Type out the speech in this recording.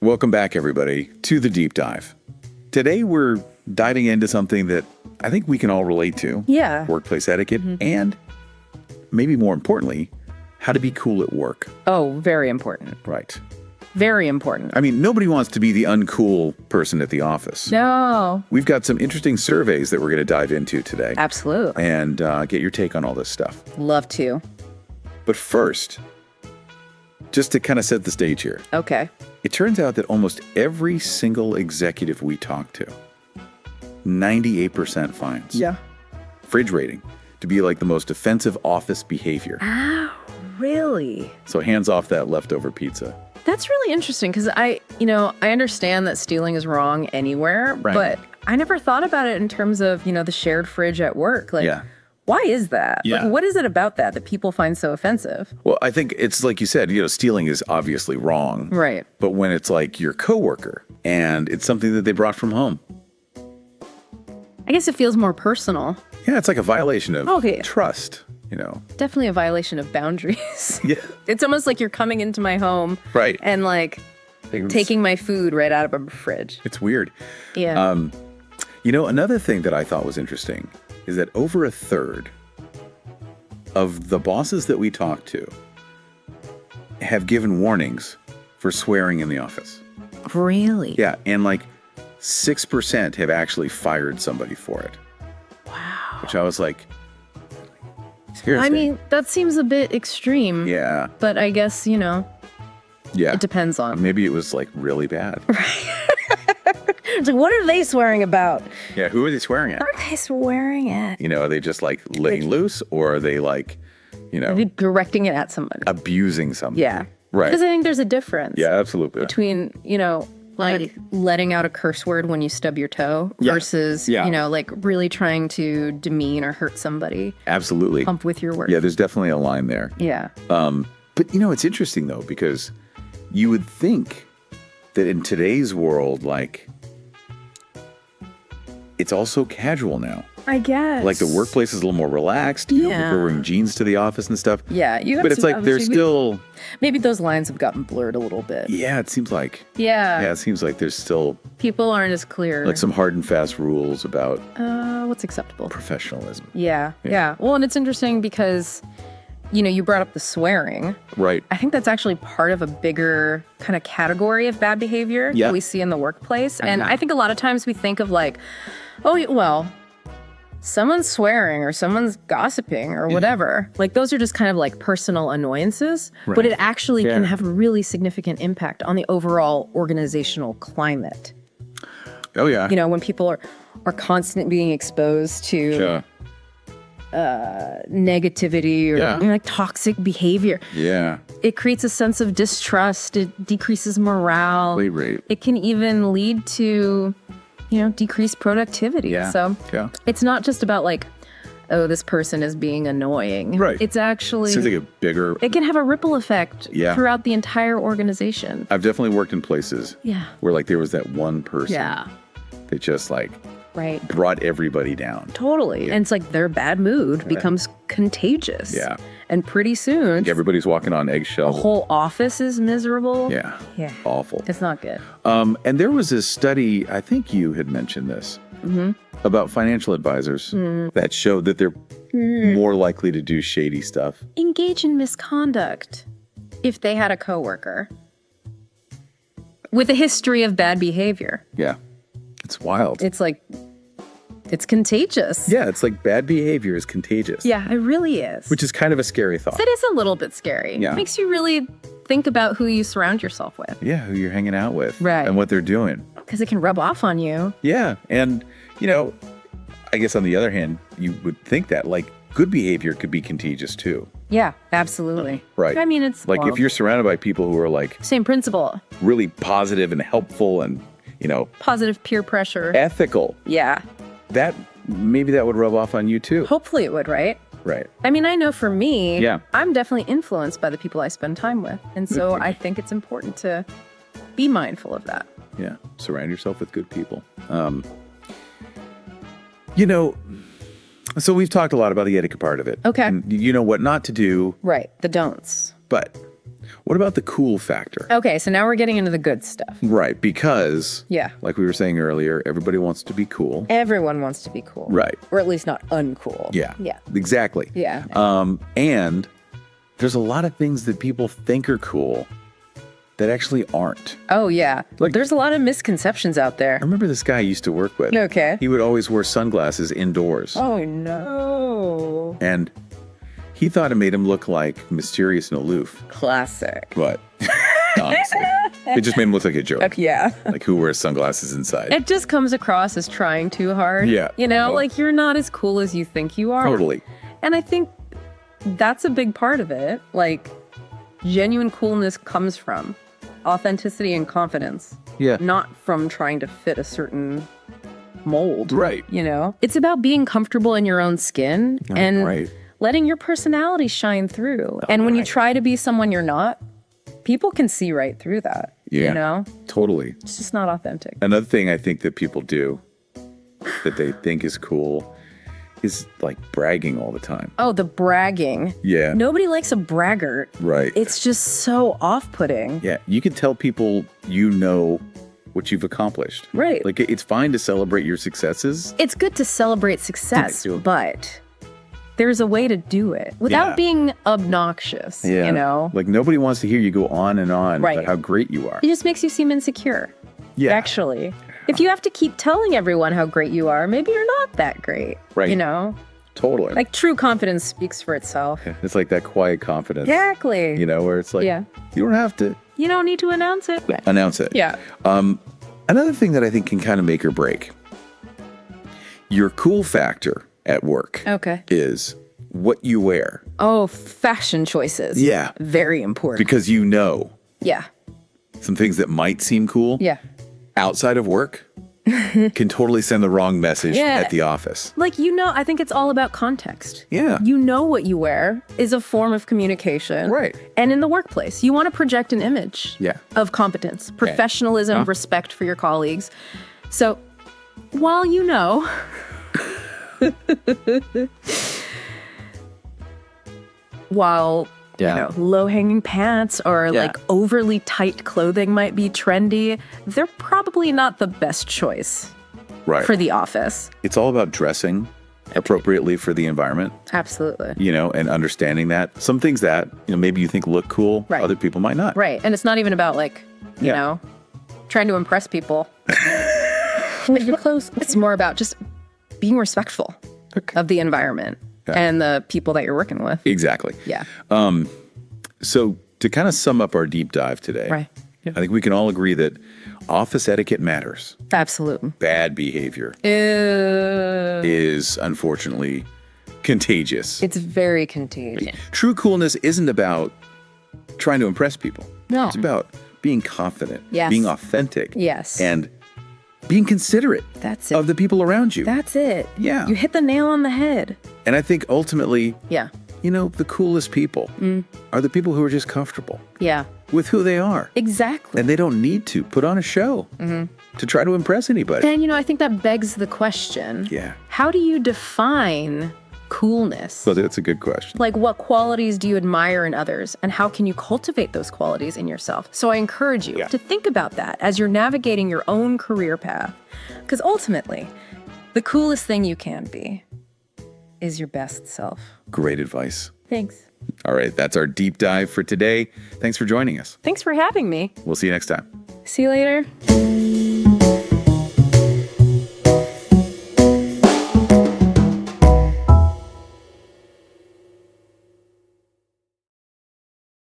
Welcome back, everybody, to the Deep Dive. Today, we're diving into something that I think we can all relate to. Yeah. Workplace etiquette, and maybe more importantly, how to be cool at work. Oh, very important. Right. Very important. I mean, nobody wants to be the uncool person at the office. No. We've got some interesting surveys that we're going to dive into today. Absolutely. And get your take on all this stuff. Love to. But first, just to kind of set the stage here. Okay. It turns out that almost every single executive we talk to, 98% finds fridge rating to be like the most offensive office behavior. Oh, really? So hands off that leftover pizza. That's really interesting because I understand that stealing is wrong anywhere, Right. but I never thought about it in terms of, the shared fridge at work. Like, why is that? Yeah. Like, what is it about that people find so offensive? Well, I think it's like you said, stealing is obviously wrong. Right. But when it's like your coworker and it's something that they brought from home. I guess it feels more personal. Yeah, it's like a violation of trust, Definitely a violation of boundaries. Yeah. It's almost like you're coming into my home Right. and taking my food right out of a fridge. It's weird. Yeah. Another thing that I thought was interesting is that over a third of the bosses that we talk to have given warnings for swearing in the office. Really? Yeah, and 6% have actually fired somebody for it. Wow. Which I was like, seriously? I mean, that seems a bit extreme. Yeah. But I guess, Yeah. it depends on. Maybe it was really bad. It's like, what are they swearing about? Yeah, who are they swearing at? What are they swearing at? Are they just letting loose, or are they Are they directing it at somebody? abusing somebody? Yeah. Right. Because I think there's a difference. Yeah, absolutely. Between, letting out a curse word when you stub your toe versus, really trying to demean or hurt somebody. Absolutely. Pump with your words. Yeah, there's definitely a line there. Yeah. But it's interesting though, because you would think that in today's world, it's also casual now. I guess. The workplace is a little more relaxed. People are wearing jeans to the office and stuff. Yeah. But it's there's still... Maybe those lines have gotten blurred a little bit. Yeah, it seems like. Yeah. Yeah, it seems like there's still... People aren't as clear. some hard and fast rules about... what's acceptable. professionalism. Yeah. Well, and it's interesting because, you brought up the swearing. Right. I think that's actually part of a bigger kind of category of bad behavior that we see in the workplace. And I think a lot of times we think of someone's swearing or someone's gossiping or whatever. Those are just kind of personal annoyances, but it actually can have a really significant impact on the overall organizational climate. Oh, yeah. When people are constantly being exposed to negativity or toxic behavior. Yeah. It creates a sense of distrust. It decreases morale. Rate. It can even lead to, decreased productivity. Yeah. So it's not just about this person is being annoying. Right. It's actually... Seems like a bigger... It can have a ripple effect throughout the entire organization. I've definitely worked in places where there was that one person that just brought everybody down. Totally. Yeah. And it's their bad mood becomes contagious. Yeah. And pretty soon... Everybody's walking on eggshells. The whole office is miserable. Yeah. Yeah. Awful. It's not good. And there was this study, I think you had mentioned this, about financial advisors that showed that they're more likely to do shady stuff. Engage in misconduct if they had a coworker with a history of bad behavior. Yeah. It's wild. It's contagious. Yeah, it's bad behavior is contagious. Yeah, it really is. Which is kind of a scary thought. That is a little bit scary. Yeah. It makes you really think about who you surround yourself with. Yeah, who you're hanging out with. Right. And what they're doing. Because it can rub off on you. Yeah. And, I guess on the other hand, you would think that good behavior could be contagious too. Yeah, absolutely. Right. I mean, it's if you're surrounded by people who are same principle. really positive and helpful and, Positive peer pressure. ethical. Yeah. Maybe that would rub off on you too. Hopefully it would, right? Right. I mean, I know for me, Yeah. I'm definitely influenced by the people I spend time with. And so I think it's important to be mindful of that. Yeah. Surround yourself with good people. So we've talked a lot about the etiquette part of it. Okay. And you know what not to do. Right. The don'ts. But What about the cool factor? Okay, so now we're getting into the good stuff. Right, because, Yeah. like we were saying earlier, everybody wants to be cool. Everyone wants to be cool. Right. Or at least not uncool. Yeah. Yeah. Exactly. Yeah. And there's a lot of things that people think are cool that actually aren't. Oh, yeah. Like- There's a lot of misconceptions out there. I remember this guy I used to work with. Okay. He would always wear sunglasses indoors. Oh, no. And he thought it made him look like mysterious and aloof. Classic. But honestly, it just made him look like a joke. Yeah. Like who wears sunglasses inside? It just comes across as trying too hard. Yeah. You know, Oh. like you're not as cool as you think you are. Totally. And I think that's a big part of it. Like, genuine coolness comes from authenticity and confidence, Yeah. not from trying to fit a certain mold. Right. You know, it's about being comfortable in your own skin and right. letting your personality shine through. And when you try to be someone you're not, people can see right through that. Yeah. You know, Totally. it's just not authentic. Another thing I think that people do that they think is cool is like bragging all the time. Oh, the bragging. Yeah. Nobody likes a braggart. Right. It's just so off-putting. Yeah. You can tell people you know what you've accomplished. Right. Like it's fine to celebrate your successes. It's good to celebrate success, Yeah. but there's a way to do it without Yeah. being obnoxious, you know? Like nobody wants to hear you go on and on Right. about how great you are. It just makes you seem insecure, Yeah. actually. If you have to keep telling everyone how great you are, maybe you're not that great, Right. you know? Totally. Like true confidence speaks for itself. It's like that quiet confidence. Exactly. You know, where it's like, Yeah. you don't have to You don't need to announce it. announce it. Yeah. Another thing that I think can kind of make or break your cool factor at work Okay. is what you wear. Oh, fashion choices. Yeah. Very important. Because you know Yeah. some things that might seem cool Yeah. outside of work can totally send the wrong message Yeah. at the office. Like, you know, I think it's all about context. Yeah. You know what you wear is a form of communication. Right. And in the workplace, you want to project an image Yeah. of competence, professionalism, respect for your colleagues. So while you know, while you know, low-hanging pants or like overly tight clothing might be trendy, they're probably not the best choice Right. for the office. It's all about dressing appropriately for the environment, Absolutely. you know, and understanding that some things that, you know, maybe you think look cool, Right. other people might not. Right. And it's not even about like, you Yeah. know, trying to impress people with your clothes. It's more about just being respectful of the environment and the people that you're working with. Exactly. Yeah. So to kind of sum up our deep dive today, Right. I think we can all agree that office etiquette matters. Absolutely. Bad behavior Ew. is unfortunately contagious. It's very contagious. True coolness isn't about trying to impress people. No. It's about being confident, Yes. being authentic, Yes. and being considerate That's it. of the people around you. That's it. Yeah. You hit the nail on the head. And I think ultimately, Yeah. you know, the coolest people are the people who are just comfortable Yeah. with who they are. Exactly. And they don't need to put on a show to try to impress anybody. And, you know, I think that begs the question. Yeah. How do you define coolness? Well, that's a good question. Like, what qualities do you admire in others, and how can you cultivate those qualities in yourself? So I encourage you to think about that as you're navigating your own career path. Because ultimately, the coolest thing you can be is your best self. Great advice. Thanks. All right, that's our deep dive for today. Thanks for joining us. Thanks for having me. We'll see you next time. See you later.